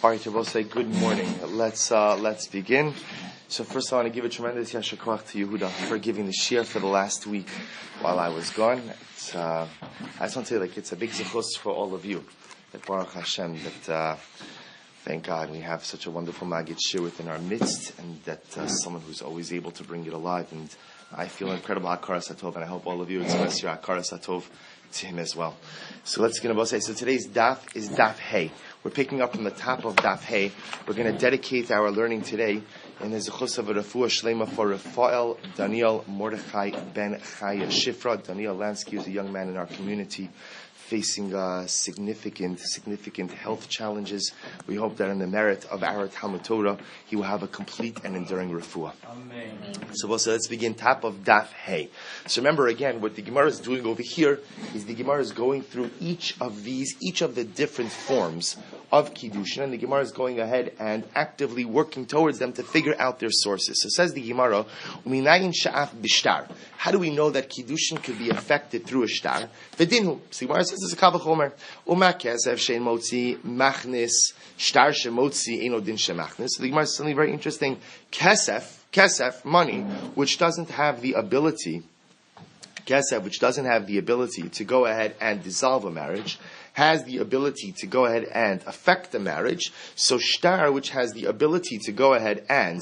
All right, we'll say good morning. Let's begin. So first I want to give a tremendous yasher koach to Yehuda for giving the shiur for the last week while I was gone. I just want to say it's a big zechus for all of you. That Baruch Hashem, that thank God we have such a wonderful Maggid shiur within our midst, and that someone who's always able to bring it alive. And I feel incredible hakaras hatov, and I hope all of you express your hakaras hatov to him as well. So let's begin about say. So today's daf is daf hey. We're picking up from the top of daf hey. We're going to dedicate our learning today in the zechus of a refuah shlema for Rafael Daniel Mordechai ben Chaya Shifra. Daniel Lansky is a young man in our community facing significant health challenges. We hope that in the merit of our Talmud Torah, he will have a complete and enduring refuah. Amen. So let's begin top of daf hey. So remember again, what the Gemara is doing over here is the Gemara is going through each of the different forms of Kiddushin, and the Gemara is going ahead and actively working towards them to figure out their sources. So says the Gemara, Uminayin sha'af bishtar. How do we know that Kiddushin could be affected through a shtar? V'dinhu. So the Gemara says this is a kavach omer. Uma kesef shein motzi machnis shtar shemotzi eino din shemachnis. So the Gemara is something very interesting. Kesef, money, which doesn't have the ability to go ahead and dissolve a marriage, has the ability to go ahead and affect the marriage. So shtar, which has the ability to go ahead and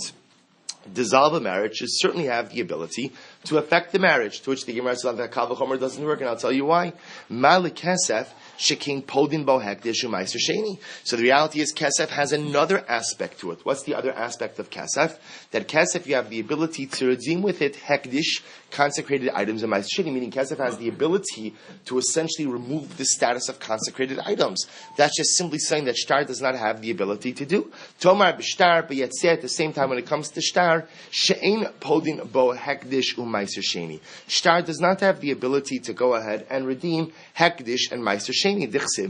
dissolve a marriage, should certainly have the ability to affect the marriage. To which the Gemara says that kal v'chomer doesn't work, and I'll tell you why. Malik kesef shekin podin bo hekdish u'maiser sheni. So the reality is kesef has another aspect to it. What's the other aspect of kesef? That kesef, you have the ability to redeem with it hekdish, consecrated items, and maiser sheni, meaning kesef has the ability to essentially remove the status of consecrated items. That's just simply saying that shtar does not have the ability to do. Tomar b'shtar, but yet say at the same time when it comes to shtar, she'ein podin bo hekdish u'maiser sheni. Shtar does not have the ability to go ahead and redeem hekdish and maiser sheni,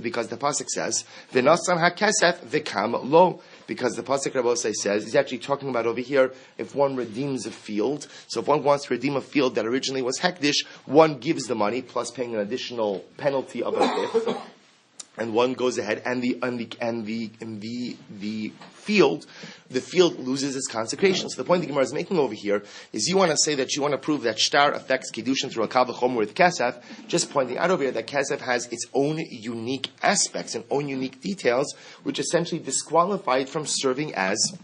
because the pasuk says v'nasan hakesef v'kam lo. Because the pasuk Rabbi says he's actually talking about over here if one redeems a field. So if one wants to redeem a field that originally was hekdish, one gives the money plus paying an additional penalty of a fifth, and one goes ahead and the field loses its consecration. So the point the Gemara is making over here is you want to say that you want to prove that shtar affects Kiddushin through a kal v'chomer with kesef, just pointing out over here that kesef has its own unique aspects and own unique details, which essentially disqualify it from serving as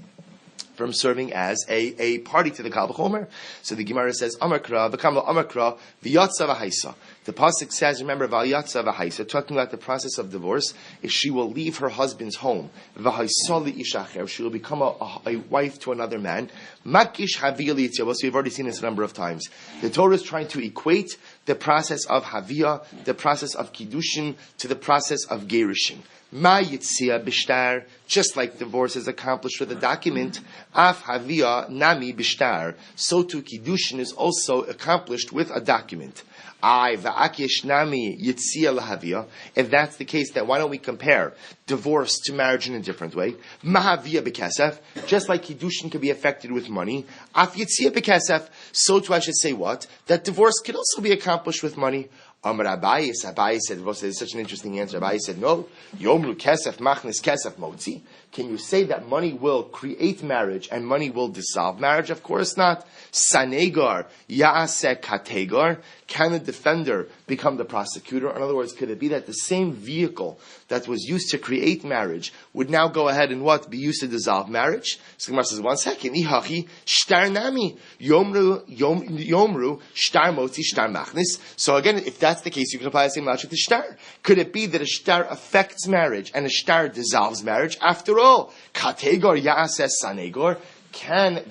a party to the kal v'chomer. So the Gemara says, Amakra, v'kamla Amakra, v'yatsa v'haisa. The pasuk says, remember, v'yatsa v'haisa, talking about the process of divorce, is she will leave her husband's home. V'haisa li'ishacher, she will become a wife to another man. Makish haviyah li'yitzia, so we've already seen this a number of times. The Torah is trying to equate the process of haviyah, the process of kiddushin, to the process of gerushin. Ma yitzia bishtar, just like divorce is accomplished with a document, af havia nami bishtar, so too kiddushin is also accomplished with a document. Va'akish nami yitzia lahavia. If that's the case, then why don't we compare divorce to marriage in a different way? Mahavia bekesef, just like kiddushin can be affected with money, af yitzia bekesef, so too I should say what? That divorce can also be accomplished with money. Abai said, it's such an interesting answer. Abai said, no. Yomru kesef machnis kesef motzi. Can you say that money will create marriage and money will dissolve marriage? Of course not. Sanegar yaaseh kategar. Can the defender become the prosecutor? In other words, could it be that the same vehicle that was used to create marriage would now go ahead and be used to dissolve marriage? So Gemara says, 1 second. Ihachi shtar nami yomru shtar motzi shtar machnis. So again, if that's the case, you can apply the same logic to shtar. Could it be that a shtar affects marriage and a shtar dissolves marriage? After all, kategor yaaseh sanegor. Can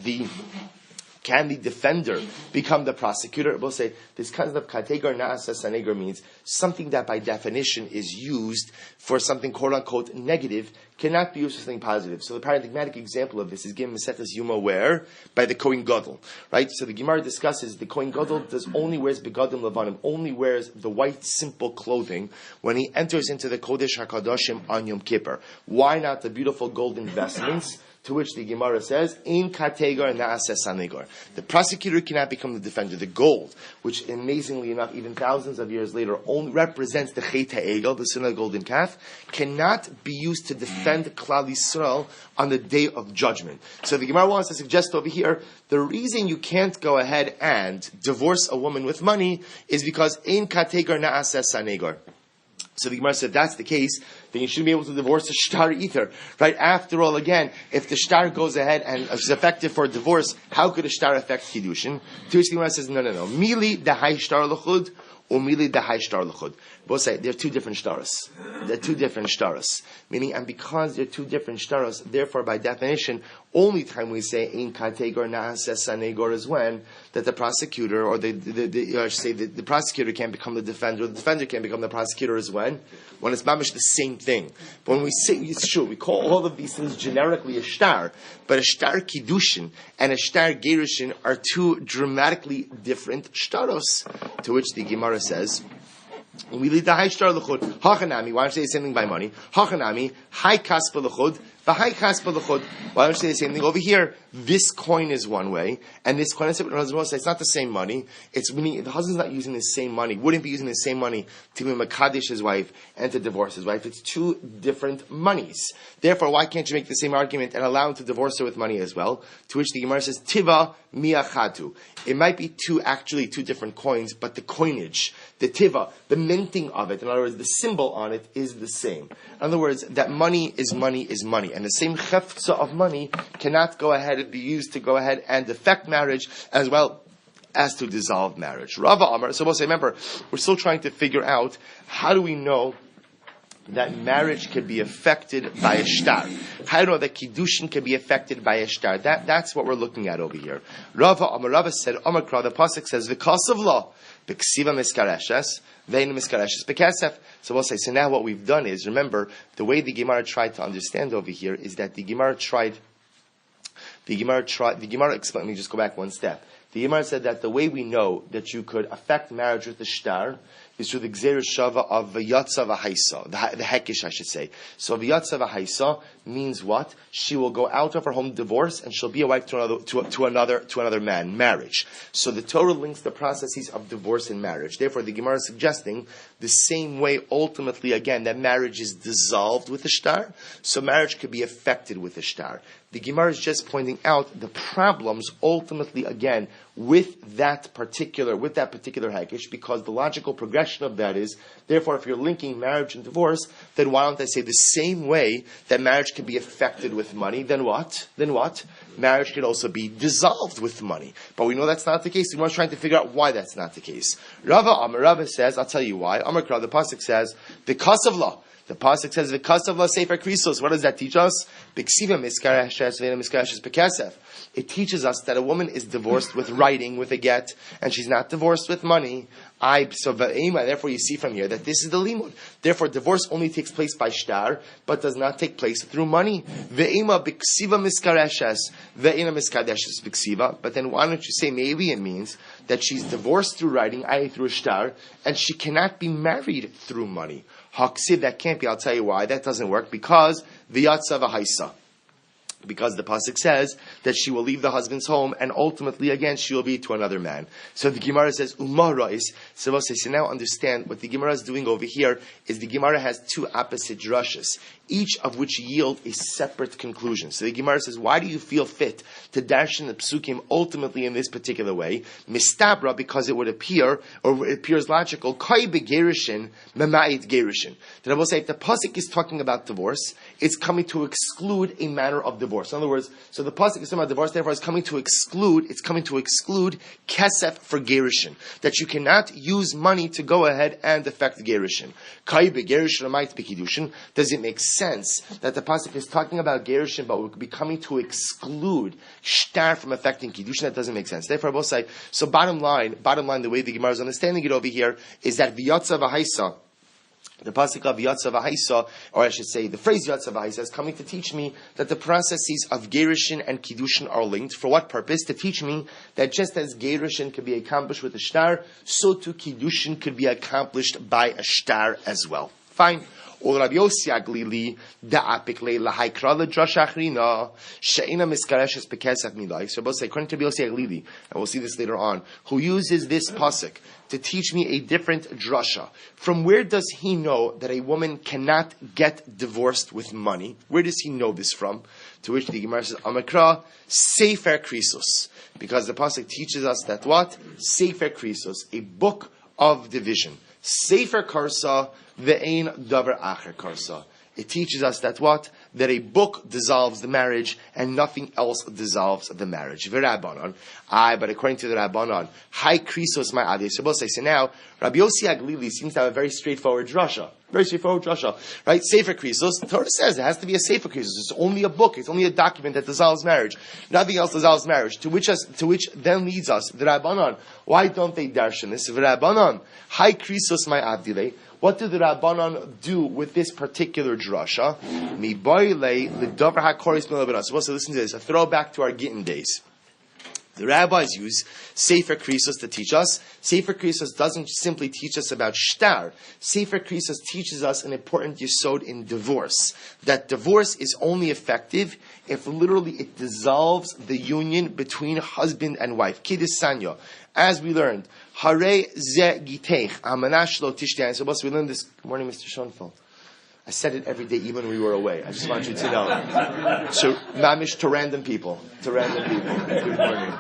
the defender become the prosecutor? We'll say this concept of kategor naaseh sanegor means something that by definition is used for something quote unquote negative cannot be used for something positive. So the paradigmatic example of this is given Maseches Yoma where? By the Kohen Gadol. Right? So the Gemara discusses the Kohen Gadol only wears begadim levanim, only wears the white simple clothing when he enters into the Kodesh HaKadoshim on Yom Kippur. Why not the beautiful golden vestments? To which the Gemara says, "Ein kategar na'aseh sanegar." The prosecutor cannot become the defender. The gold, which amazingly enough, even thousands of years later, only represents the chet ha'egel, the sin of the golden calf, cannot be used to defend Klal Yisrael on the day of judgment. So the Gemara wants to suggest over here, the reason you can't go ahead and divorce a woman with money is because ein kategar na'aseh sanegar. So the Gemara said, if that's the case, then you shouldn't be able to divorce a shtar either. Right? After all, again, if the shtar goes ahead and is effective for a divorce, how could a shtar affect Kiddushin? To which the Gemara says, no. Mili dahai shtar l'chud, or mili dahai shtar l'chud. Both say they're two different shtaros. They're two different shtaros. Meaning, and because they're two different shtaros, therefore, by definition, only time we say ein kategor na'aseh sanegor is when that the prosecutor, or the prosecutor can't become the defender, or the defender can't become the prosecutor is when it's mamish the same thing. But when we say, it's true, we call all of these things generically a shtar, but a shtar kiddushin and a shtar gerushin are two dramatically different shtaros. To which the Gemara says, we lead the high shtar l'chud. Hachanami. Why don't you say the same thing by money? Hachanami. High kaspa l'chud. The high kaspa l'chud. Why don't you say the same thing over here? This coin is one way, and this coin is separate. It's not the same money. It's meaning the husband's not using the same money. Wouldn't be using the same money to be makadesh his wife and to divorce his wife. It's two different monies. Therefore, why can't you make the same argument and allow him to divorce her with money as well? To which the Gemara says, Tiva miachatu. It might be two different coins, but the coinage, the tiva, the minting of it, in other words, the symbol on it is the same. In other words, that money is money is money. And the same chefza of money cannot go ahead and be used to go ahead and affect marriage as well as to dissolve marriage. Rava Amar, so we'll say, remember, we're still trying to figure out how do we know that marriage can be affected by a shtar. How do you know that Kiddushin can be affected by a shtar? That's what we're looking at over here. Rava said, Omakra, the Pasuk says, V'kas of law, B'ksiva miskareshes, Ve'in miskareshes b'kesef. So we'll say, so now what we've done is, remember, the way the Gemara tried to understand over here is that the Gemara explained, let me just go back one step. The Gemara said that the way we know that you could affect marriage with the shtar is through the Gzeir Shava of V'yatza V'haisa, the Hekish, I should say. So V'yatza V'haisa means what? She will go out of her home divorced and she'll be a wife to another man, marriage. So the Torah links the processes of divorce and marriage. Therefore, the Gemara is suggesting the same way, ultimately, again, that marriage is dissolved with the shtar, so marriage could be affected with the shtar. The Gemara is just pointing out the problems, ultimately, again, with that particular Hekish, because the logical progression of that is, therefore, if you're linking marriage and divorce, then why don't I say the same way that marriage can be affected with money, then what? Marriage can also be dissolved with money. But we know that's not the case. We're trying to figure out why that's not the case. Rava says, I'll tell you why. Amakra, the Pasuk says, the kas of law. The Pasuk says, "V'kas of la sefer krisos." What does that teach us? B'ksiva miskareshes ve'ina miskareshes b'kesef. It teaches us that a woman is divorced with writing, with a get, and she's not divorced with money. Therefore, you see from here that this is the limud. Therefore, divorce only takes place by shtar, but does not take place through money. Ve'ima b'ksiva miskareshes ve'ina miskareshes b'ksiva. But then, why don't you say maybe it means that she's divorced through writing, i.e., through a shtar, and she cannot be married through money? Haksiv, that can't be. I'll tell you why. That doesn't work. Because v'yatza v'haisa. Because the Pasuk says that she will leave the husband's home and ultimately, again, she will be to another man. So the Gemara says, Umarais. So now understand what the Gemara is doing over here is the Gemara has two opposite drushes, each of which yield a separate conclusion. So the Gemara says, why do you feel fit to darshan the psukim ultimately in this particular way? Mistabra, because it would appear, or it appears logical, kai begerishin, mema'it gerishin. That I will say, if the Pasuk is talking about divorce, it's coming to exclude a manner of divorce. In other words, so the Pasuk is talking about divorce, therefore it's coming to exclude kesef for gerishin. That you cannot use money to go ahead and affect gerishin. Kai begerishin mema'it bekiddushin. Does it make sense that the Pasuk is talking about gerishin, but would be coming to exclude shtar from affecting kiddushin? That doesn't make sense. Therefore, I will say, so bottom line, the way the Gemara is understanding it over here is that v'yatza v'haisa, the Pasuk of Yatza V'haisa, or I should say the phrase Yatza V'haisa, is coming to teach me that the processes of Gerushin and Kiddushin are linked. For what purpose? To teach me that just as Gerushin could be accomplished with a shtar, so too Kiddushin could be accomplished by a shtar as well. Fine. Or Rabbi Yossi Aglili da'apik leila haikra ledrasha achrina she'ina miskareshes bekesef milai. So both say, according to Rabbi Yossi Aglili, and we'll see this later on, who uses this pasuk to teach me a different drasha. From where does he know that a woman cannot get divorced with money? Where does he know this from? To which the Gemara says, Amakra, Sefer Krisos. Because the pasuk teaches us that what? Sefer Krisos, a book of division. Sefer Karsa, ve'ein davar acher Karsa. It teaches us that what? That a book dissolves the marriage and nothing else dissolves the marriage. V'Rabbanon. But according to the Rabbanon, Hai Krisos my Adi. So now, Rabbi Yossi Aglili seems to have a very straightforward drasha. Very straightforward drasha. Right? Sefer Krisos. The Torah says it has to be a Sefer Krisos. It's only a book. It's only a document that dissolves marriage. Nothing else dissolves marriage. To which then leads us, the Rabbanon. Why don't they darshan this? V'Rabbanon. Hai Krisos my Adile. What do the Rabbanon do with this particular drasha? So listen to this, a throwback to our Gittin days. The rabbis use Sefer Krisos to teach us. Sefer Krisos doesn't simply teach us about shtar. Sefer Krisos teaches us an important yesod in divorce. That divorce is only effective if literally it dissolves the union between husband and wife. Kiddushin. As we learned, Hare ze giteich, amanash lo tishtian. So we learned this. Good morning, Mr. Schoenfeld. I said it every day, even when we were away. I just want you to know. So, mamish to random people. Good morning.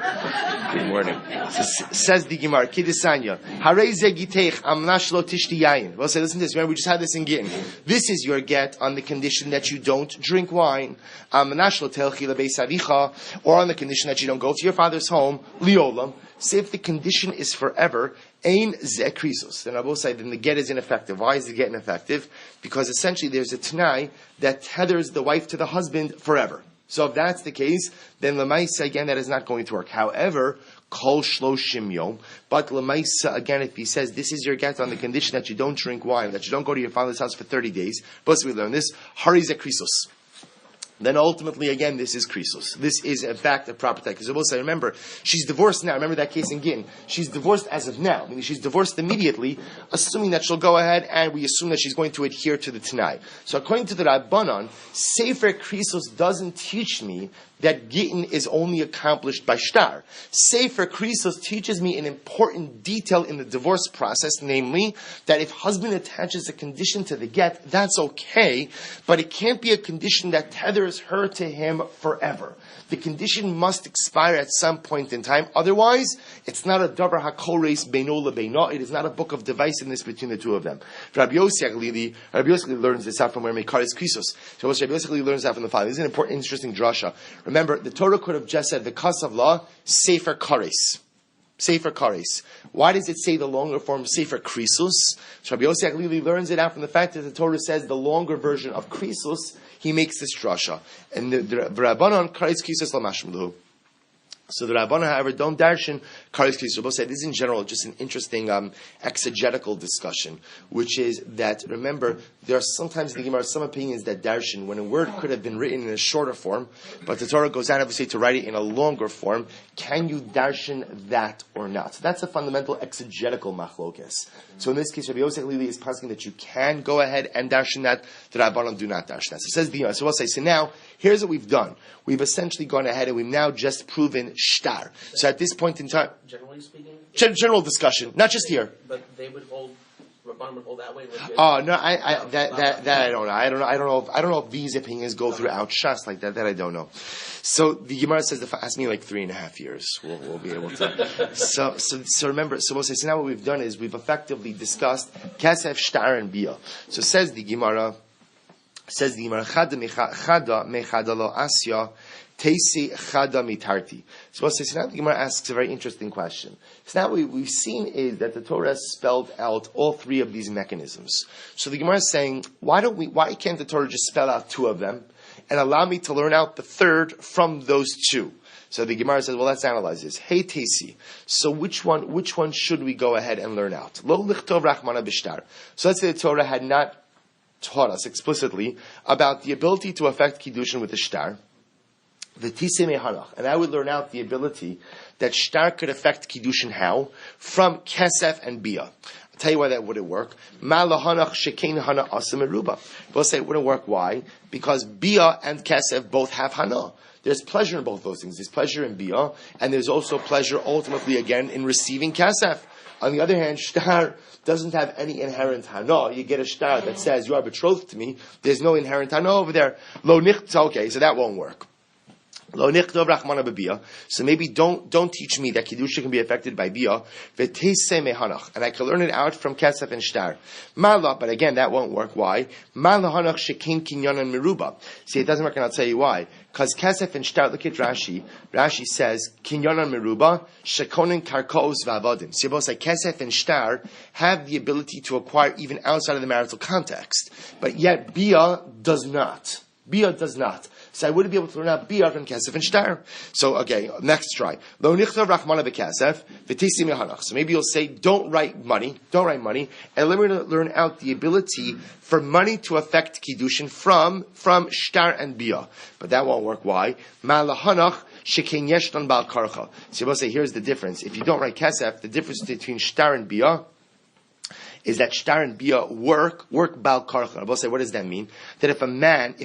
Good morning. So, says the Gemara, Kiddushin. Hare ze giteich, amanash lo tishtian. Well, say, listen to this. Remember, we just had this in Gittin. This is your get on the condition that you don't drink wine. Amanash lo telchi lebeis avicha, or on the condition that you don't go to your father's home. Liolam. Say if the condition is forever, ein ze krisos. Then Rabbi say then the get is ineffective. Why is the get ineffective? Because essentially there's a t'nai that tethers the wife to the husband forever. So if that's the case, then lemaisa again that is not going to work. However, kol shloshim yom. But lemaisa again, if he says this is your get on the condition that you don't drink wine, that you don't go to your father's house for 30 days. Plus we learn this. Hari ze krisos. Then ultimately, again, this is krisos. This is, in fact, a proper type. Because I will say, remember, she's divorced now. Remember that case in Gittin. She's divorced as of now. Meaning she's divorced immediately, assuming that she'll go ahead, and we assume that she's going to adhere to the Tanai. So according to the Rabbanon, Sefer Krisos doesn't teach me that Gittin is only accomplished by shtar. Sefer Krisos teaches me an important detail in the divorce process, namely, that if husband attaches a condition to the get, that's okay, but it can't be a condition that tethers her to him forever. The condition must expire at some point in time, otherwise, it's not a davar hakoreis beino lebeino, it is not a book of divisiveness between the two of them. Rabbi Yossi Aglili learns this out from where Mekaris Krisos. So Rabbi Yossi Aglili learns that from the father. This is an important, interesting drasha. Remember, the Torah could have just said the kas of law, Sefer Kares. Sefer Kares. Why does it say the longer form Sefer Krisos? So Rabbi Yossi Aglili learns it out from the fact that the Torah says the longer version of Krisos. He makes this drasha. And the Rabbanon Kares Krisos lamashmulu. So the Rabbanon, however, don't darshan Kares Krisos. We'll say this is in general just an interesting exegetical discussion, which is that, remember, there are sometimes in the Gemara some opinions that darshan, when a word could have been written in a shorter form, but the Torah goes out obviously to write it in a longer form, can you darshan that or not? So that's a fundamental exegetical machlokes. So in this case, Rabbi Yosef Lili is posing that you can go ahead and darshan that, the Rabbanon do not darshan that. So says the Gemara. So we'll say, so now, here's what we've done. We've essentially gone ahead and we've now just proven shtar. So at this point in time, generally speaking, general discussion, not just here. But they would hold. Rabbanon would hold that way. Oh no, that I don't know. I don't know if these opinions go throughout Shas like that. That I don't know. So the Gemara says, ask me like 3.5 years. We'll be able to. So remember. So we'll say. So now what we've done is we've effectively discussed Kesef, Shtar, and Bia. So says the Gemara. Chada mechada lo asya, teisi chada mitarti. So now the Gemara asks a very interesting question. So now what we've seen is that the Torah has spelled out all three of these mechanisms. So the Gemara is saying, why can't the Torah just spell out two of them and allow me to learn out the third from those two? So the Gemara says, well, let's analyze this. Hey, Teisi. So which one should we go ahead and learn out? Lo lichtov rachmana b'shtar. So let's say the Torah had not taught us explicitly about the ability to affect Kiddushin with the shtar. The Tisei Mehanach. And I would learn out the ability that shtar could affect Kiddushin how? From Kesef and Bia. Tell you why that wouldn't work. We'll say it wouldn't work. Why? Because Bia and Kesef both have Hana. There's pleasure in both those things. There's pleasure in Bia, and there's also pleasure ultimately again in receiving Kesef. On the other hand, Shtar doesn't have any inherent Hana. You get a Shtar that says you are betrothed to me. There's no inherent Hana over there. Okay, so that won't work. So maybe don't teach me that Kiddushin can be affected by Bia. And I can learn it out from Kesef and Shtar. But again, that won't work. Why? See, it doesn't work, and I'll tell you why. Because Kesef and Shtar, look at Rashi. Rashi says, Kinyanan Meruba, Shekonin Karkos Vavadim. So both say Kesef and Shtar have the ability to acquire even outside of the marital context. But yet Bia does not. Bia does not. So I wouldn't be able to learn out Bia from Kesef and Shtar. So, okay, next try. So maybe you'll say, don't write money, and let me learn out the ability for money to affect Kiddushin from Shtar and Bia. But that won't work. Why? So you'll say, here's the difference. If you don't write Kesef, the difference between Shtar and Bia is that Shtar and Bia work Bal Karcha. I'll say, what does that mean? That if a man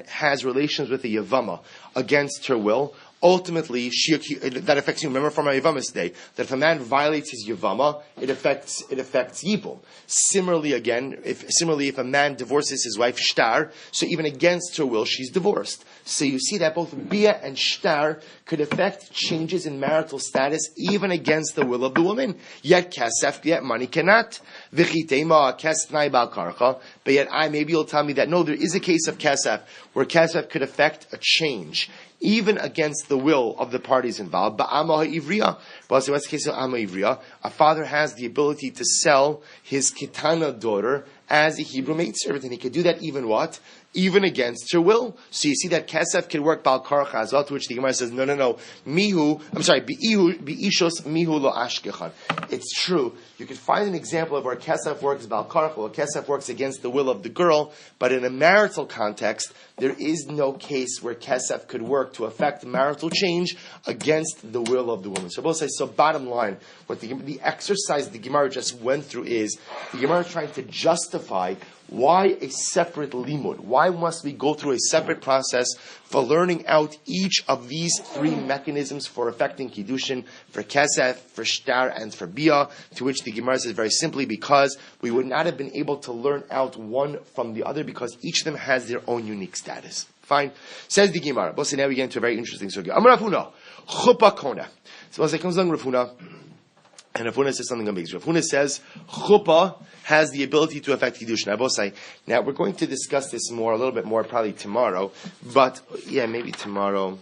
has relations with a Yavama against her will, ultimately, that affects you. Remember from our Yavamas day, that if a man violates his Yavama, it affects Yibum. Similarly, if a man divorces his wife Shtar, so even against her will, she's divorced. So you see that both Bia and Shtar could affect changes in marital status, even against the will of the woman. Yet Kesef, yet money cannot. But yet maybe you'll tell me that no, there is a case of Kesef, where Kesef could affect a change, even against the will of the parties involved. But Amma Ivriya. But what's the case of Amma Ivriya? A father has the ability to sell his Kitana daughter as a Hebrew maidservant, and he could do that even against her will. So you see that Kesef can work Bal Karcha as well, to which the Gemara says, no. Bi'ishos mihu lo ashkechan. It's true. You can find an example of where Kesef works Bal Karcha, where Kesef works against the will of the girl, but in a marital context, there is no case where Kesef could work to affect marital change against the will of the woman. So bottom line, what the exercise the Gemara just went through is, the Gemara is trying to justify why a separate limud? Why must we go through a separate process for learning out each of these three mechanisms for affecting Kiddushin, for Kesef, for Shtar, and for Bia? To which the Gemara says very simply, because we would not have been able to learn out one from the other, because each of them has their own unique status. Fine. Says the Gemara. But now we get into a very interesting sugya. Amar Rav Huna, chuppah kona. So it comes along Rav Huna, and Rav Huna says something amazing. Rav Huna says, chuppah has the ability to affect Kiddushin. Now we're going to discuss this a little bit more, probably tomorrow. But maybe tomorrow.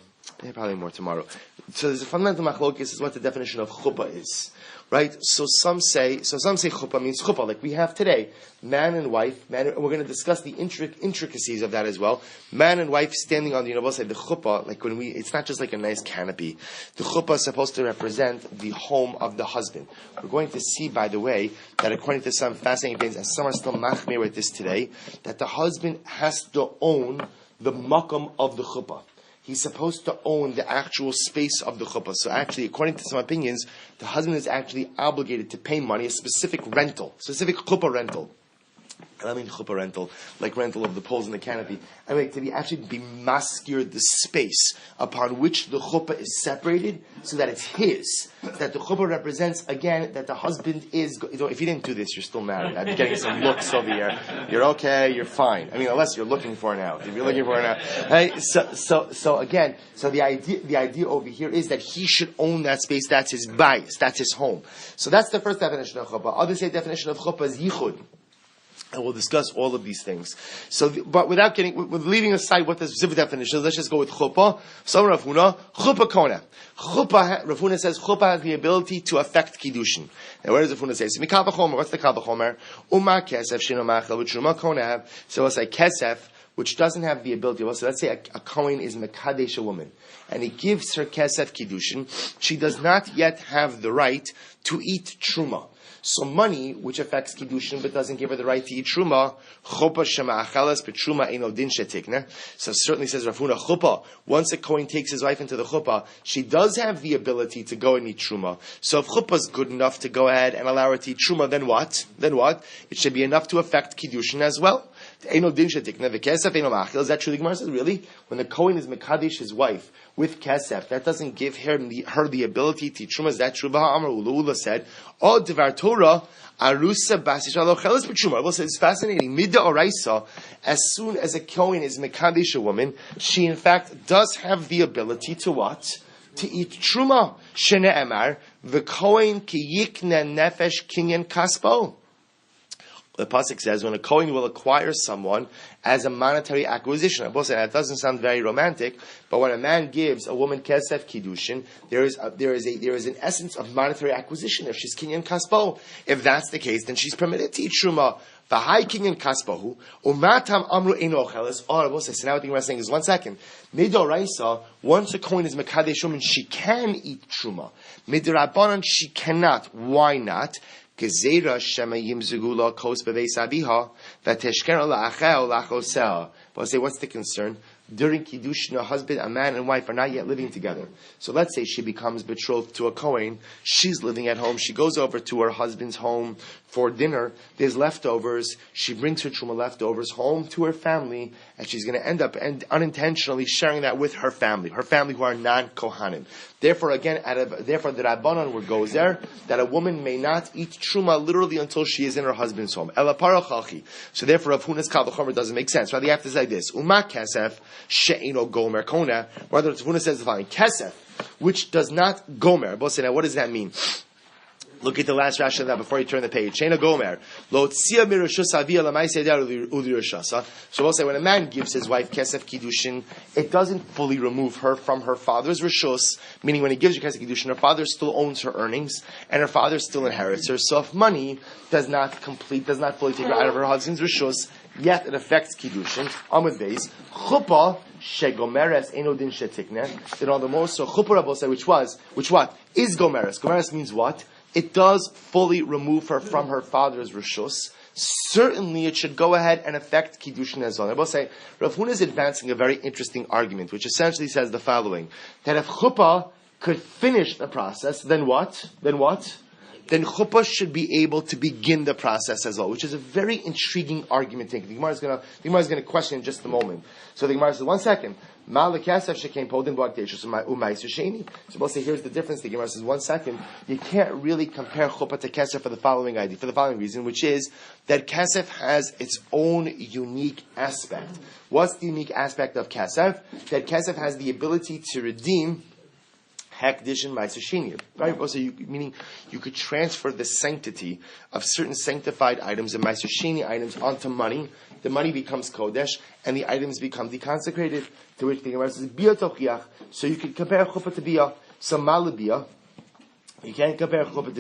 Probably more tomorrow. So there's a fundamental machlokes is what the definition of chuppah is, right? So some say chuppah means chuppah, like we have today, man and wife. And we're going to discuss the intricacies of that as well. Man and wife standing on the the chuppah, like it's not just like a nice canopy. The chuppah is supposed to represent the home of the husband. We're going to see, by the way, that according to some fascinating things, and some are still machmir with this today, that the husband has to own the makam of the chuppah. He's supposed to own the actual space of the chuppah. So actually, according to some opinions, the husband is actually obligated to pay money, a specific chuppah rental. I mean chuppah rental, like rental of the poles and the canopy. I mean to be maskir the space upon which the chuppah is separated, so that it's his. That the chuppah represents, again, that the husband is. If you didn't do this, you're still married. I'm getting some looks over here. You're okay. You're fine. I mean, unless you're looking for it now. If you're looking for it now, right? So again, the idea over here is that he should own that space. That's his bayis. That's his home. So that's the first definition of chuppah. Others say definition of chuppah is yichud. And we'll discuss all of these things. But with leaving aside what the specific definition is, let's just go with chuppah. So Rav Huna, chuppah kona. Rav Huna says chuppah has the ability to affect Kiddushin. Now where does Rav Huna say? So mikal v'chomer, what's the kal v'chomer? Uma kesef shino machal v'truma kona. So it's like kesef, which doesn't have the ability. So let's say a Kohen is mekadesh a woman, and he gives her kesef Kiddushin. She does not yet have the right to eat truma. So money, which affects Kiddushin but doesn't give her the right to eat Truma, Chuppah Shema Acheles, but Truma Eino Din Shetikne. So certainly says Rav Huna, Chuppah, once a Kohen takes his wife into the Chuppah, she does have the ability to go and eat Truma. So if Chuppah is good enough to go ahead and allow her to eat Truma, then what? It should be enough to affect Kiddushin as well. Eino Din Shetikne, V'kesef Eino Machil. Is that true? The Gemara says, really? When the Kohen is Mekadesh his wife with Kesef, that doesn't give her the ability to eat Truma. Is that true? V'ha'amar Ula said, O Devar Torah, Arusa Basish Alo Cheles B'Truma. Well, it's fascinating. Midda Oraisa, as soon as a Kohen is Mekadesh a woman, she in fact does have the ability to what? To eat Truma. Shene Emar, V'Kohen ki yikne nefesh kinyan kaspo. The pasuk says when a Kohen will acquire someone as a monetary acquisition. I both say that doesn't sound very romantic, but when a man gives a woman kesef kiddushin, there is an essence of monetary acquisition. If she's kinyan kaspo, if that's the case, then she's permitted to eat truma. V'hai kinyan kaspohu umatam amru eino ocheles. Oh, I both say. So now what the Gemara is saying is 1 second. Midoraisa, once a Kohen is mekadesh woman, she can eat truma. Midorabanan, she cannot. Why not? Gezera shema yimzugula kos beveis abiha v'teshkera la'achel la'chosel. But I say, what's the concern? During Kiddushin, a man and wife are not yet living together. So let's say she becomes betrothed to a Kohen. She's living at home. She goes over to her husband's home for dinner. There's leftovers. She brings her truma leftovers home to her family, and she's going to end up unintentionally sharing that with her family who are non-Kohanim. Therefore, the Rabbanan word goes there, that a woman may not eat truma literally until she is in her husband's home. Ela parachalchi. So therefore, Rav Huna's kal v'chomer doesn't make sense. Rather, you have to say this: Uma kesef she'ino gomer kona. Rather, Rav Huna says the following: kesef, which does not gomer. Both say, now, what does that mean? Look at the last Rashi of that before you turn the page. Sheina gomer lo tzia mirushus avia lamaiseder ulirushasa. So we'll say when a man gives his wife kesef kiddushin, it doesn't fully remove her from her father's rishus. Meaning, when he gives her kesef kiddushin, her father still owns her earnings, and her father still inherits her. So if money does not fully take her out of her husband's rishus, yet it affects kiddushin. Amud beis chuppah shegomeres eno din shetikne. Then on the most so chuppah Rabbi said, which what is gomeres? Gomeres means what? It does fully remove her from her father's rishus. Certainly, it should go ahead and affect Kiddushin as well. I will say, Rav Huna is advancing a very interesting argument, which essentially says the following: that if chuppah could finish the process, then what? Then chuppah should be able to begin the process as well, which is a very intriguing argument. The Gemara is going to question in just a moment. So the Gemara says, 1 second. So we'll say, here's the difference. The Gemara says, 1 second. You can't really compare chuppah to kesef for the following reason, which is that kesef has its own unique aspect. What's the unique aspect of kesef? That kesef has the ability to redeem Hekdish and Ma'aser Sheni, right? Also, meaning you could transfer the sanctity of certain sanctified items and Ma'aser Sheni items onto money. The money becomes kodesh, and the items become deconsecrated. To which the Gemara says bia tochiach. So you can compare chuppah to bia. So malabia, you can't compare chuppah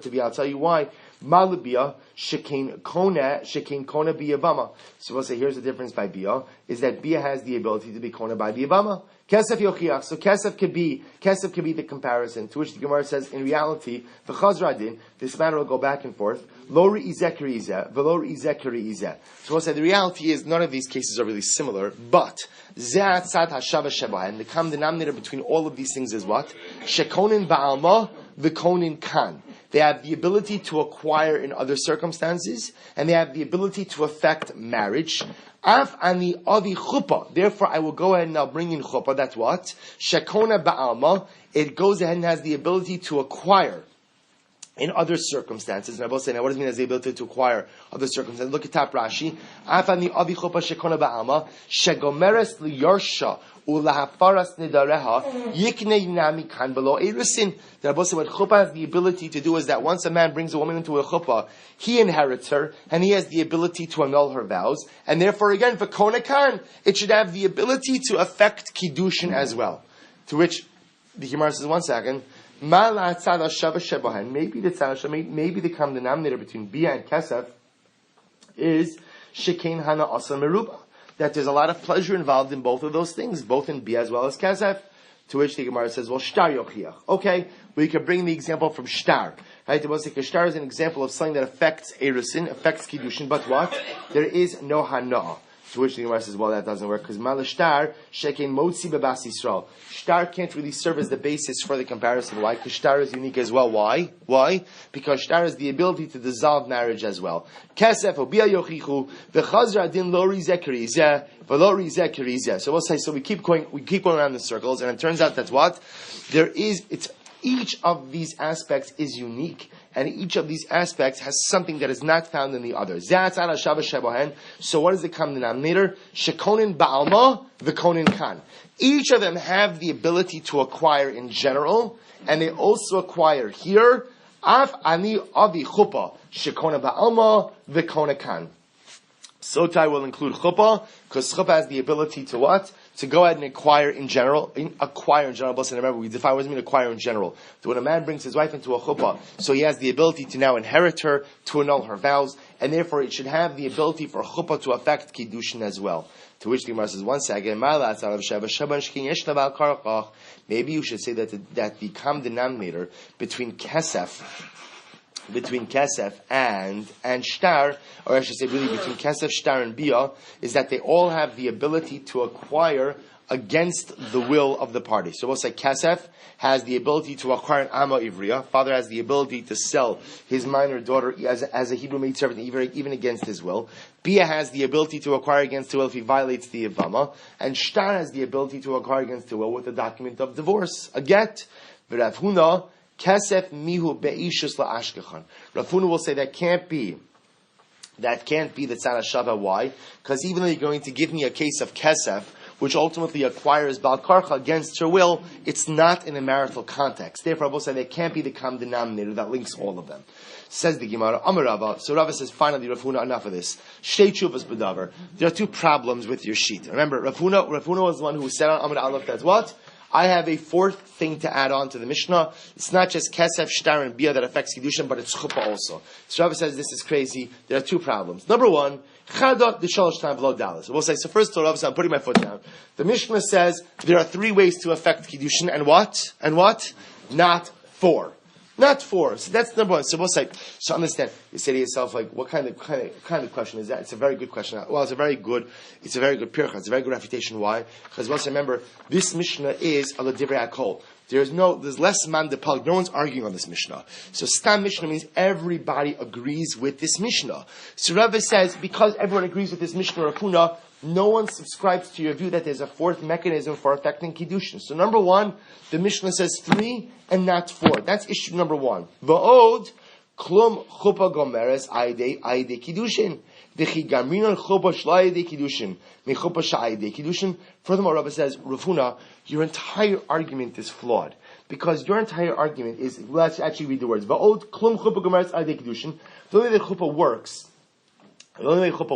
to bia. I'll tell you why. Malabia shekein kona biyavama. So we'll say here's the difference by bia is that bia has the ability to be kona by biyavama. Kesef yochiach. So kesef could be the comparison. To which the Gemara says, in reality, the chazradin, this matter will go back and forth. Lo re'izeh k're'izeh, v'lo re'izeh k're'izeh. So we'll say the reality is none of these cases are really similar, but zeh atzad hashava sheba, and the common denominator between all of these things is what? Shekonin ba'alma, v'konin kan. They have the ability to acquire in other circumstances, and they have the ability to affect marriage. Af ani avi chuppah. Therefore, I will go ahead and now bring in chuppah. That's what? Shekona ba'alma. It goes ahead and has the ability to acquire in other circumstances. And I will say, now what does it mean as the ability to acquire other circumstances? Look at top Rashi. Af ani avi chuppah shekona ba'alma. Shegomeres liyarsha. Ulahafaras nidareha yikne yinami kan below erusin. The Rabbi said what chuppah has the ability to do is that once a man brings a woman into a chuppah, he inherits her, and he has the ability to annul her vows, and therefore again, for kona kan, it should have the ability to affect kiddushin as well. To which the Gemara says, 1 second, maybe the common denominator between bia and kesef is shekein hana asa meruba. That there's a lot of pleasure involved in both of those things, both in bia as well as kesef. To which the Gemara says, well, shtar yochiach. Okay, we can bring the example from shtar. Right? The shtar is an example of something that affects erusin, affects kiddushin, but what? There is no hana'ah. To which the Gemara says, well, that doesn't work, because malashtar shekein motzi bebas Yisrael. Shtar can't really serve as the basis for the comparison. Why? Because shtar is unique as well. Why? Why? Because shtar has the ability to dissolve marriage as well. Kesef obia yochichu v'chazra din lo rizeh kerizeh v'lo rizeh kerizeh. So we'll say, so we keep going around the circles, and it turns out that's what? Each of these aspects is unique, and each of these aspects has something that is not found in the other. So what is the common denominator? Shekonin ba'alma v'konin kan. Each of them have the ability to acquire in general, and they also acquire here. Af ani avi chuppah shekonin ba'alma v'konin kan. Sotai will include chuppah, because chuppah has the ability to what? To go ahead and acquire in general. But remember, we define what does it mean acquire in general. So when a man brings his wife into a chuppah, so he has the ability to now inherit her, to annul her vows, and therefore it should have the ability for chuppah to affect kiddushin as well. To which the Gemara says, one second, maybe you should say that the common denominator between kesef and shtar, or I should say really between kesef, shtar, and bia, is that they all have the ability to acquire against the will of the party. So we'll say kesef has the ability to acquire an ama ivriya. Father has the ability to sell his minor daughter as a Hebrew maid servant, even against his will. Bia has the ability to acquire against the will if he violates the Yavama. And shtar has the ability to acquire against the will with a document of divorce, a get. Rav Huna, kesef mihu be'ishus la'ashkechan. Rav Huna will say that can't be the tzara shava. Why? Because even though you're going to give me a case of kesef, which ultimately acquires Baal Karcha against her will, it's not in a marital context. Therefore, I will say there can't be the common denominator that links all of them. Says the Gemara, Amar Rava. So Rava says, finally, Rav Huna, enough of this. Shtei tshuvas b'davar. There are two problems with your sheet. Remember, Rav Huna was the one who said on Amar Aleph, that's what? I have a fourth thing to add on to the Mishnah. It's not just kesef, shtar, and bia that affects Kiddushin, but it's chuppah also. So Rava says this is crazy. There are two problems. Number one, chada d'shalosh time v'lo dalas. We'll say, so first of all, I'm putting my foot down. The Mishnah says there are three ways to affect Kiddushin, and what? And what? Not four. Not four. So that's number one. So we'll say, so understand. You say to yourself, like, what kind of question is that? It's a very good question. Well, it's a very good pircha. It's a very good refutation. Why? Because we'll say, remember, this Mishnah is ala divrei hakol. There's less man depal. No one's arguing on this Mishnah. So Stam Mishnah means everybody agrees with this Mishnah. So Rava says, because everyone agrees with this Mishnah or Puna, no one subscribes to your view that there's a fourth mechanism for affecting Kiddushin. So number one, the Mishnah says three and not four. That's issue number one. Va'od, klum chuppah gomeres aide Kiddushin. V'chi gamrinon chuppah sh'la'ide Kiddushin. Mechuppah sh'aide Kiddushin. Furthermore, Rabbi says, Rav Huna, your entire argument is flawed. Because your entire argument is, let's actually read the words. Va'od, klum chuppah gomeres aide Kiddushin. The only way chuppah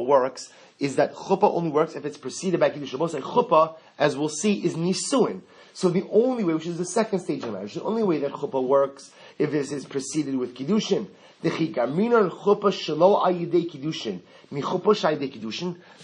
works is that chuppah only works if it's preceded by Kiddushin. We'll say chuppah, as we'll see, is nisuin. So the only way, which is the second stage of marriage, the only way that chuppah works if this is preceded with Kiddushin.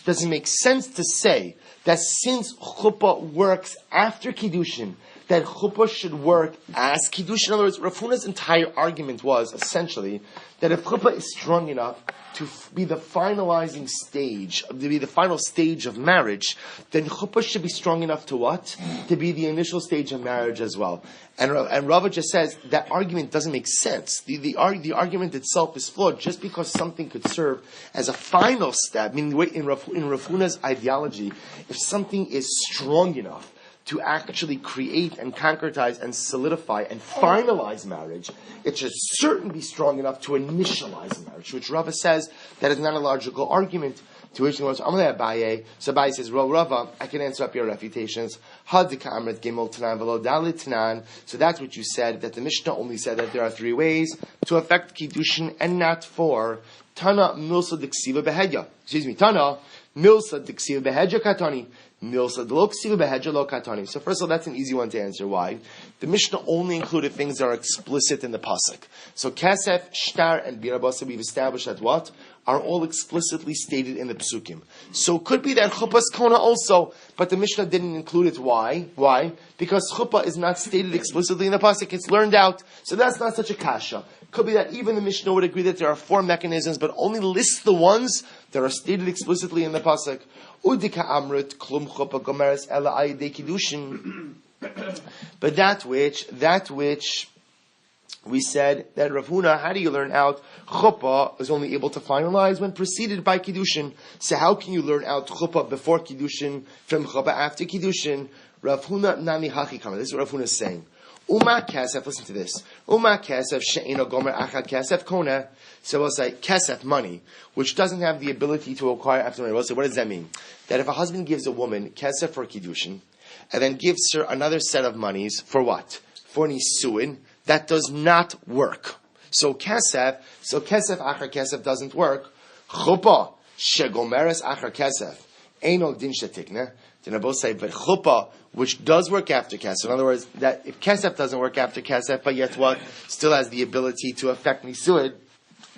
Doesn't make sense to say that since chuppah works after Kiddushin, that chuppah should work as Kiddushin. In other words, Rav Huna's entire argument was essentially that if chuppah is strong enough to be the finalizing stage, to be the final stage of marriage, then chuppah should be strong enough to what? To be the initial stage of marriage as well. And Rava just says that argument doesn't make sense. The argument itself is flawed just because something could serve as a final step. I mean, in Rav Huna's ideology, if something is strong enough to actually create and concretize and solidify and finalize marriage, it should certainly be strong enough to initialize marriage, which Rava says that is not a logical argument. To which he goes, Abaye. So Abaye says, well, Rava, I can answer up your refutations. So that's what you said, that the Mishnah only said that there are three ways to affect Kiddushin and not four. Tana milsa diksiva behedya. Tana Milsa diksiv behedja katani. Milsa dloksiv behedja lo katani. So first of all, that's an easy one to answer. Why? The Mishnah only included things that are explicit in the pasuk. So kasef, shtar, and birabasa, we've established that what? Are all explicitly stated in the psukim. So it could be that chuppah's kona also, but the Mishnah didn't include it. Why? Why? Because chuppah is not stated explicitly in the pasuk. It's learned out. So that's not such a kasha. Could be that even the Mishnah would agree that there are 4 mechanisms, but only lists the ones that are stated explicitly in the pasuk. Udika amrit klum chuppah gomeres ela ayidei kiddushin. But that which we said that Rav Huna, how do you learn out chuppah is only able to finalize when preceded by Kiddushin? So how can you learn out chuppah before Kiddushin from chuppah after Kiddushin? Rav Huna nami hachikama. This is what Rav Huna is saying. Uma kesef, listen to this. Uma kesef she'eno gomer achad kesef kona. So we'll say kesef, money, which doesn't have the ability to acquire after money. We'll say, what does that mean? That if a husband gives a woman kesef for Kiddushin, and then gives her another set of monies for what? For nisuin, that does not work. So kesef achar kesef doesn't work. Chuppah shegomeres achar kesef eno din shetikne. Then I both say, but chuppah, which does work after kesef. In other words, that if kesef doesn't work after kesef, but yet what still has the ability to affect nisuin,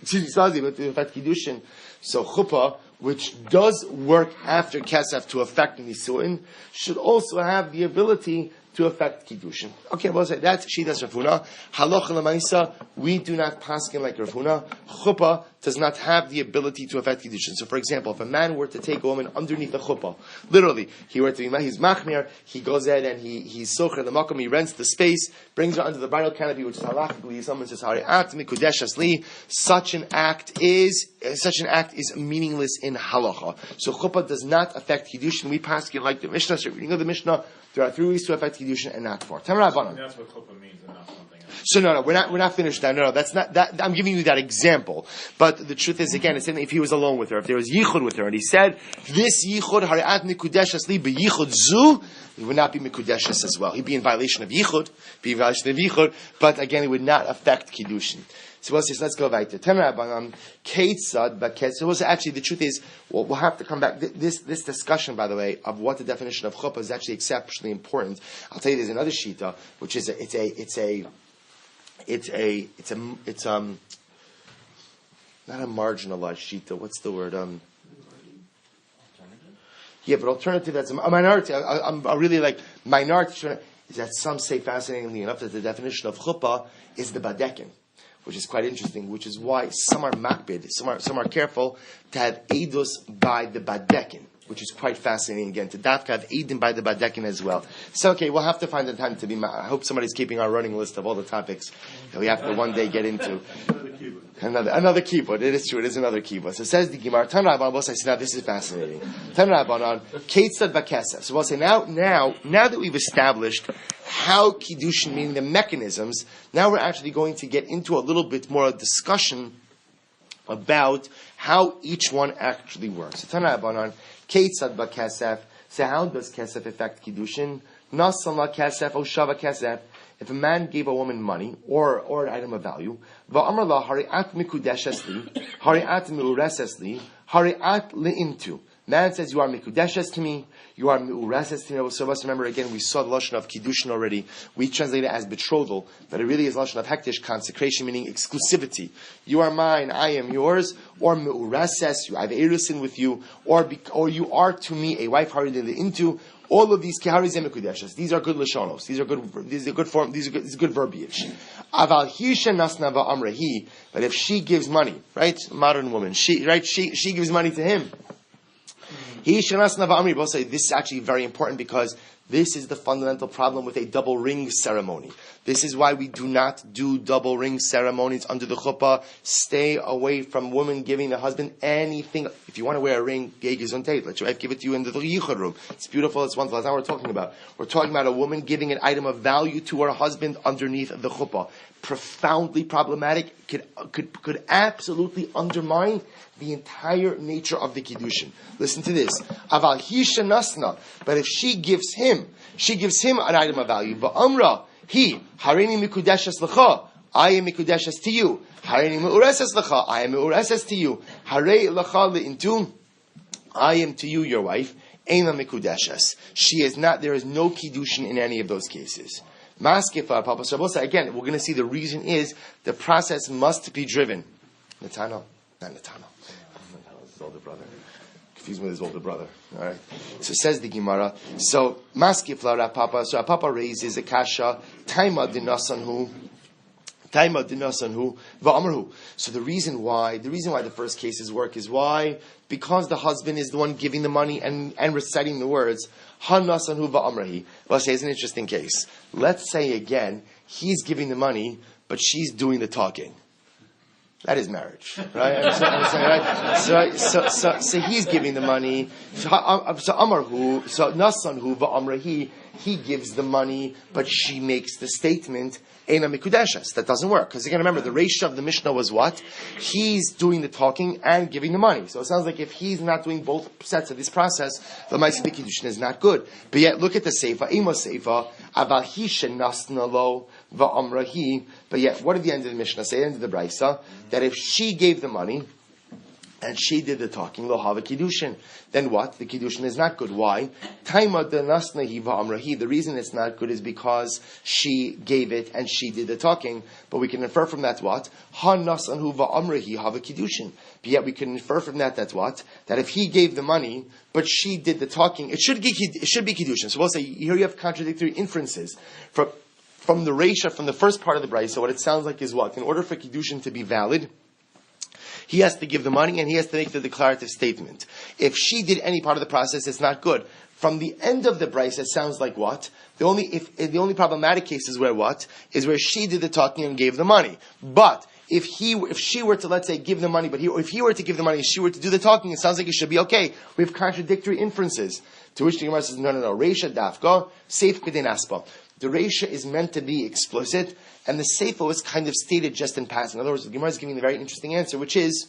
still has the ability to affect kiddushin. So chuppah, which does work after kesef to affect nisuin, should also have the ability to affect Kiddushin. Okay, well, that's Shitas Rav Huna. Halacha l'maisa, we do not paskin like Rav Huna. Chuppah does not have the ability to affect Kiddushin. So, for example, if a man were to take a woman underneath the chuppah, literally, he's machmir, he goes in and he's socher the makom, he rents the space, brings her under the bridal canopy, which is halachically, someone says, hari'at mikudeshas li, such an act is meaningless in halacha. So, chuppah does not affect Kiddushin. We paskin like the Mishnah, so reading of the Mishnah, there are 3 ways to affect Kiddushin and not 4. That's what chuppah means and not something else. So no, we're not finished now. No, that's not that. I'm giving you that example. But the truth is, again, it's if he was alone with her, if there was yichud with her, and he said, "This yichud hari'at mikudeshes li beyichud zu," he would not be mikudeshes as well. He'd be in violation of yichud, but again, it would not affect Kiddushin. So let's go back to Tanrabanan. Keitzad, but so actually the truth is, we'll have to come back. This discussion, by the way, of what the definition of chuppah is actually exceptionally important. I'll tell you, there's another shita, which is it's not a marginalized shita. What's the word? Yeah, but alternative. That's a minority. I'm really like minority. Is that some say fascinatingly enough that the definition of chuppah is the badekin, which is quite interesting, which is why some are makbid, some are careful to have edus by the badekin, which is quite fascinating again, to dafka have edim by the badekin as well. So okay, we'll have to find the time to be, I hope somebody's keeping our running list of all the topics that we have to one day get into. Another keyboard. It is true, it is another keyboard. So it says the Gemara, Tan Rabban, we'll say, now this is fascinating. Tan Rabban, Keitzad Bakesef. So we'll say, now that we've established how Kiddushin, meaning the mechanisms, now we're actually going to get into a little bit more discussion about how each one actually works. So Tan Rabban, Keitzad Bakesef. So how does Kesef affect Kiddushin? Nasan la Kesef, O Shava Kesef. If a man gave a woman money or an item of value, va'amar la hari'at mikudeshes li, hari'at mi'ureses li, hari'at li'intu. Man says, you are mikudeshes to me, you are mi'ureses to me. So let's remember again, we saw the lashon of Kiddushin already. We translate it as betrothal, but it really is lashon of hektish, consecration, meaning exclusivity. You are mine, I am yours, or mi'ureses, I have erusin with you, or you are to me a wife, hari'at li'intu. All of these keharis and mekudeshes, these are good lashonos. These are good form. These are good verbiage. Aval hisha nasna va'amrehi. But if she gives money, right, modern woman, she gives money to him. Hisha nasna va'amri. Both say this is actually very important because this is the fundamental problem with a double ring ceremony. This is why we do not do double ring ceremonies under the chuppah. Stay away from women giving the husband anything. If you want to wear a ring, let your wife give it to you in the yichud room. It's beautiful, it's wonderful. That's not what we're talking about. We're talking about a woman giving an item of value to her husband underneath the chuppah. Profoundly problematic, could absolutely undermine the entire nature of the Kiddushin. Listen to this. Aval hisha nasna. But if she gives him an item of value. Ba'amra, he, harini mikudeshes lecha, I am mikudeshes to you. Harini meureses lecha, I am meureses to you. Harei lecha leintu. I am to you your wife, Eina Mikudeshes. She is not, there is no Kiddushin in any of those cases. Maskifa, Papa Shabosa, again, we're going to see the reason is the process must be driven. Natano? Not Natano. His older brother. Confused with his older brother. Alright. So says the Gemara. So, Maskifla Rapapa. So Rapapa raises a kasha. Taima dinasanhu. Taima dinasanhu. Va'amrhu. So the reason why the first cases work is why? Because the husband is the one giving the money and reciting the words. Hanasanhu va'amrahi. Well, say it's an interesting case. Let's say again, he's giving the money, but she's doing the talking. That is marriage, right? So he's giving the money. So Amarhu, so Nasanhu va'amrahi, he gives the money, but she makes the statement, Eina Mikudeshes. That doesn't work. Because again, remember, the ratio of the Mishnah was what? He's doing the talking and giving the money. So it sounds like if he's not doing both sets of this process, the Ma'aseh Kiddushin is not good. But yet, look at the Seifa, Ema Seifa, Aval Hi Shenasna Lo va'amrahi. But yet, what did the end of the Mishnah say? The end of the Brisa, that if she gave the money, and she did the talking, lo have a kiddushin. Then what? The kiddushin is not good. Why? Taima de nasnahi va'amrahi. The reason it's not good is because she gave it and she did the talking. But we can infer from that what? Ha nasanhu va'amrahi have a kiddushin. But yet we can infer from that what? That if he gave the money, but she did the talking, it should be kiddushin. So we'll say, here you have contradictory inferences. From the Reisha, from the first part of the Brisa, what it sounds like is what? In order for kiddushin to be valid, he has to give the money and he has to make the declarative statement. If she did any part of the process, it's not good. From the end of the Brisa, it sounds like what? The only problematic case is where what? Is where she did the talking and gave the money. But if she were to, let's say, give the money, if he were to give the money and she were to do the talking, it sounds like it should be okay. We have contradictory inferences. To which the Gemara says, no. Reisha dafka, seif kedin aspa. The Reisha is meant to be explicit, and the Seifa was kind of stated just in passing. In other words, the Gemara is giving a very interesting answer, which is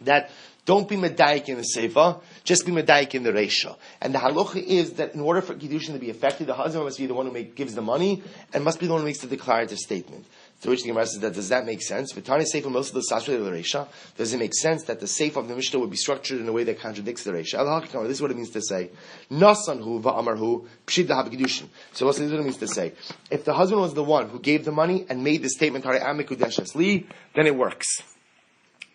that don't be medayik in the Seifa, just be medayik in the Reisha. And the halacha is that in order for Kiddushin to be effective, the husband must be the one who gives the money, and must be the one who makes the declarative statement. To which the Gemara says, does that make sense? V'tani Seifa most of the Sasra of the Reisha. Does it make sense that the Seifa of the Mishnah would be structured in a way that contradicts the Reisha? This is what it means to say. Nasanhu va'amarhu pshid lahav Kiddushin. So this is what it means to say. If the husband was the one who gave the money and made the statement, Hare amikudeshes li, then it works.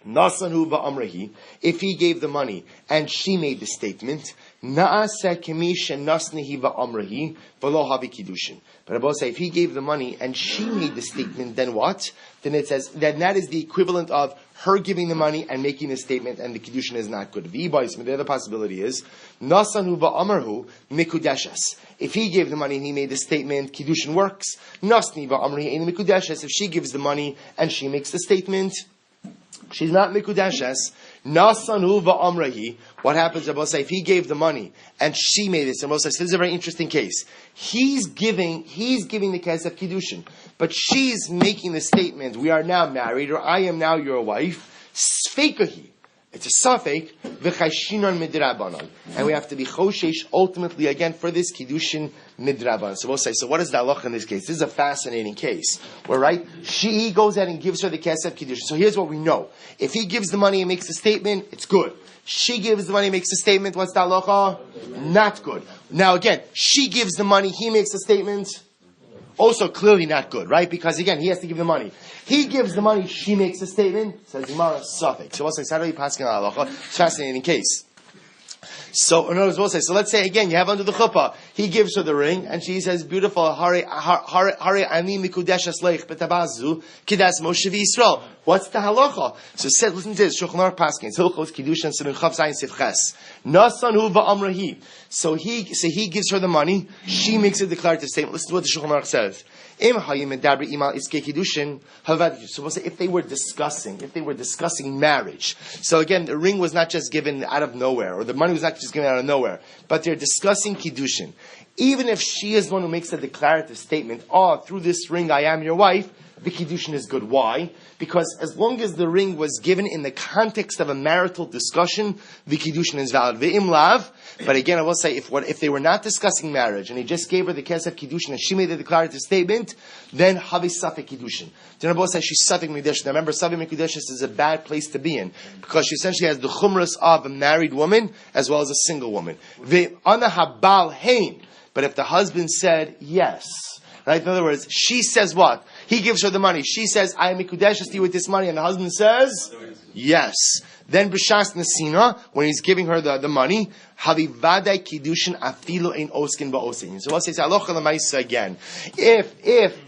Nasanhu va'amrahi. If he gave the money and she made the statement, na'aseh kemish nasnihi va'amrahi v'lo havi kiddushin. But Rabbi say if he gave the money and she made the statement, then what? Then it says that is the equivalent of her giving the money and making the statement, and the kiddushin is not good. The other possibility is nasanhu va'amrahu mikudeshes. If he gave the money and he made the statement, kiddushin works. Nasni va'amrahi ein mikudeshes. If she gives the money and she makes the statement, she's not mikudeshes. Nasanu va'amrahi. What happens, Rabbi say, if he gave the money and she made it? Rabbi says, this is a very interesting case. He's giving the case of kiddushin, but she's making the statement, we are now married, or I am now your wife. Sfeikahi. It's a suffix, v'chashinon midrabanan. And we have to be choshesh ultimately again for this kiddushin midrabanan. So we'll say, so what is the halacha in this case? This is a fascinating case. Where, right, he goes out and gives her the kesef kiddushin. So here's what we know. If he gives the money and makes the statement, it's good. She gives the money and makes the statement, what's the halacha? Not good. Now again, she gives the money, he makes the statement. Also clearly not good, right? Because again, he has to give the money. He gives the money, she makes a statement, says Gemara, suffix. So we'll say, how do you pass on halacha? It's a fascinating case. So, in other words, we'll say, so let's say again, you have under the chuppah, he gives her the ring, and she says, beautiful, Hare ani mikudeshes leich betabazu, kidas Moshe v'Yisrael. What's the halacha? So it said, listen to this, Shulchan Aruch Paskin, Hilchos Kiddushin Simin Chav Zayin Sif Ches. Nasanhu va'amrahi. So he gives her the money, she makes a declarative statement. Listen to what the Shulchan Aruch says. So we'll say if they were discussing marriage. So again, the ring was not just given out of nowhere, or the money was not just given out of nowhere, but they're discussing Kiddushin. Even if she is the one who makes a declarative statement, through this ring I am your wife, the Kiddushin is good. Why? Because as long as the ring was given in the context of a marital discussion, the Kiddushin is valid. Ve'im lav. But again, I will say, if they were not discussing marriage and he just gave her the kesef Kiddushin and she made the declarative statement, then havi safek Kiddushin. Then I will say she's safek mikudeshes. Now remember, safek mikudeshes is a bad place to be in because she essentially has the chumras of a married woman as well as a single woman. Ve'ana habal hein. But if the husband said yes, right? In other words, she says what? He gives her the money. She says, I am mikudeshes to you with this money. And the husband says, yes. Then b'shas nesina, when he's giving her the money, havi vadai kiddushin afilu ein oskin ba'osin. So we'll say alocha l'maisa again. If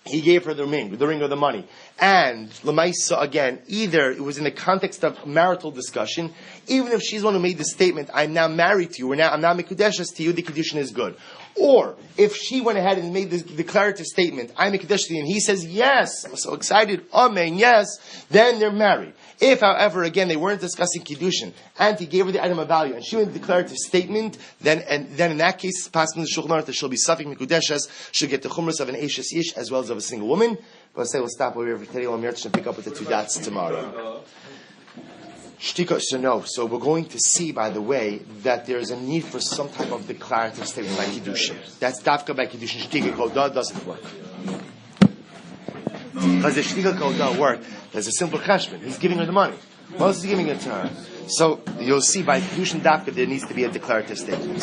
he gave her the ring or the money, and l'maisa again, either it was in the context of marital discussion, even if she's the one who made the statement, I'm now married to you, I'm now mikudeshes to you, the kiddushin is good. Or if she went ahead and made the declarative statement, I'm mikudeshes to you, and he says yes, I'm so excited, amen, yes, then they're married. If, however, again, they weren't discussing Kiddushin, and he gave her the item of value, and she made the declarative statement, then in that case, passing the Shulchan Aruch, that she'll be Safek Mikudeshes, she'll get the chumras of an Eishes Ish, as well as of a single woman. But we'll stop over here for today, and pick up with the 2 dots tomorrow. So we're going to see, by the way, that there's a need for some type of declarative statement by Kiddushin. That's Dafka by Kiddushin. Shtika Kodah doesn't work. Because the Shtika Kodah work, there's a simple cheshbon. He's giving her the money. What else is he giving it to her? So you'll see by Kiddushin Dafka there needs to be a declarative statement.